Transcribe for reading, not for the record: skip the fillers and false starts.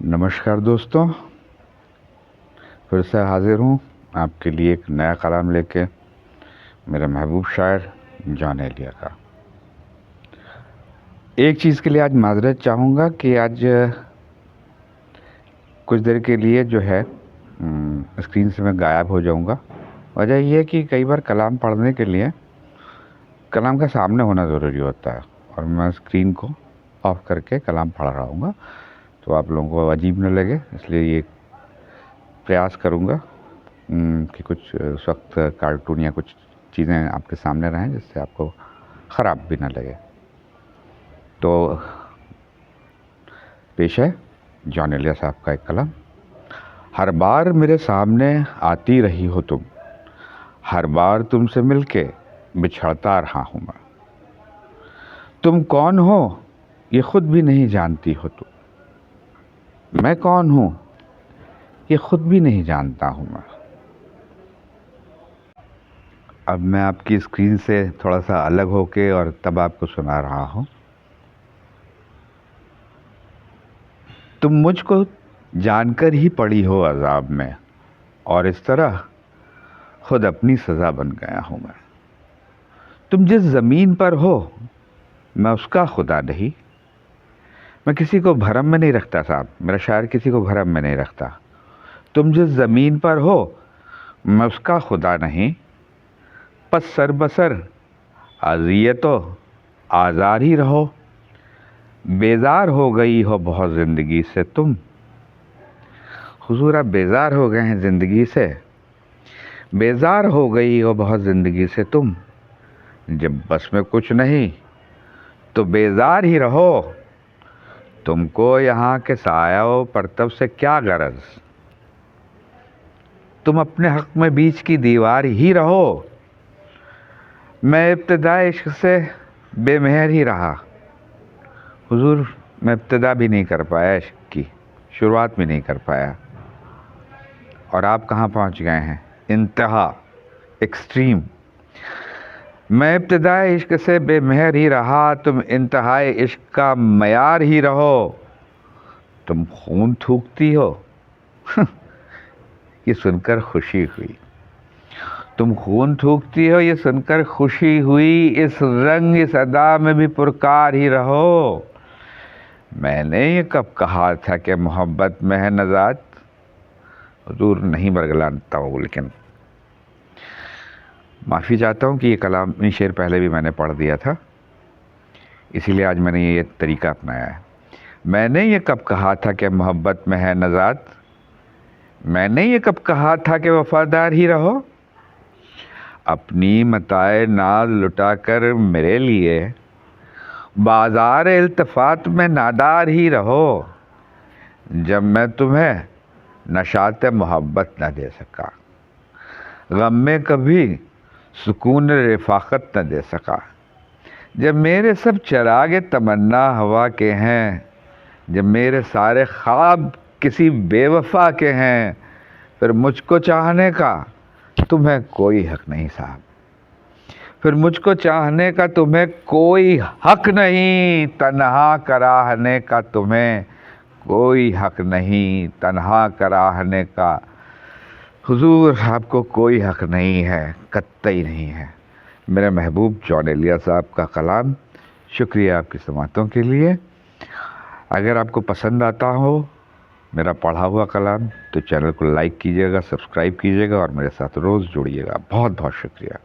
नमस्कार दोस्तों, फिर से हाजिर हूँ आपके लिए एक नया कलाम लेके। मेरे महबूब शायर जॉन एलिया का। एक चीज़ के लिए आज माजरत चाहूँगा कि आज कुछ देर के लिए जो है स्क्रीन से मैं गायब हो जाऊँगा। वजह यह है कि कई बार कलाम पढ़ने के लिए कलाम का सामने होना ज़रूरी होता है और मैं स्क्रीन को ऑफ करके कलाम पढ़ रहा हूँगा, तो आप लोगों को अजीब न लगे, इसलिए ये प्रयास करूँगा कि कुछ उस वक्त कार्टून या कुछ चीज़ें आपके सामने रहें जिससे आपको ख़राब भी ना लगे। तो पेश है जॉन एलिया साहब का एक कलाम। हर बार मेरे सामने आती रही हो तुम, हर बार तुमसे मिलके बिछड़ता रहा हूँ मैं। तुम कौन हो ये खुद भी नहीं जानती हो तुम, मैं कौन हूँ ये खुद भी नहीं जानता हूँ मैं। अब मैं आपकी स्क्रीन से थोड़ा सा अलग होके और तब आपको सुना रहा हूँ। तुम मुझको जानकर ही पड़ी हो अज़ाब में, और इस तरह खुद अपनी सज़ा बन गया हूँ मैं। तुम जिस ज़मीन पर हो मैं उसका खुदा नहीं। मैं किसी को भरम में नहीं रखता साहब, मेरा शायर किसी को भरम में नहीं रखता। तुम जिस ज़मीन पर हो मैं उसका खुदा नहीं, बस सरबसर अज़ियतो आज़ार ही रहो। बेजार हो गई हो बहुत ज़िंदगी से तुम, हुजूर आप बेजार हो गए हैं ज़िंदगी से। बेजार हो गई हो बहुत ज़िंदगी से तुम, जब बस में कुछ नहीं तो बेजार ही रहो। तुमको यहाँ के साया परतव से क्या गरज, तुम अपने हक में बीच की दीवार ही रहो। मैं इब्तिदाए इश्क से बेमेहर ही रहा, हुजूर मैं इब्तिदा भी नहीं कर पाया, इश्क की शुरुआत भी नहीं कर पाया, और आप कहाँ पहुँच गए हैं, इंतहा, एक्सट्रीम। मैं इब्तिदाए इश्क से बेमेहर ही रहा, तुम इंतहाए इश्क का मयार ही रहो। तुम खून थूकती हो ये सुनकर खुशी हुई, तुम खून थूकती हो ये सुनकर खुशी हुई। इस रंग इस अदा में भी पुरकार ही रहो। मैंने ये कब कहा था कि मोहब्बत में है नजात, हुजूर नहीं बरगलाता हूँ, लेकिन माफ़ी चाहता हूँ कि ये कलाम ये शेर पहले भी मैंने पढ़ दिया था, इसीलिए आज मैंने ये तरीका अपनाया है। मैंने ये कब कहा था कि मोहब्बत में है नजात, मैंने ये कब कहा था कि वफादार ही रहो। अपनी मताए नाज लुटा कर मेरे लिए बाजार इल्तफात में नादार ही रहो। जब मैं तुम्हें नशात मोहब्बत न दे सका, गम में कभी सुकून रिफाकत न दे सका। जब मेरे सब चरागे तमन्ना हवा के हैं, जब मेरे सारे ख्वाब किसी बेवफा के हैं, फिर मुझको चाहने का तुम्हें कोई हक नहीं साहब, फिर मुझको चाहने का तुम्हें कोई हक नहीं। तन्हा कराहने का तुम्हें कोई हक नहीं, तन्हा कराहने का हुजूर आपको कोई हक नहीं है, कतई नहीं है। मेरे महबूब जॉन एलिया साहब का कलाम। शुक्रिया आपकी समातों के लिए। अगर आपको पसंद आता हो मेरा पढ़ा हुआ कलाम तो चैनल को लाइक कीजिएगा, सब्सक्राइब कीजिएगा और मेरे साथ रोज़ जुड़िएगा। बहुत बहुत शुक्रिया।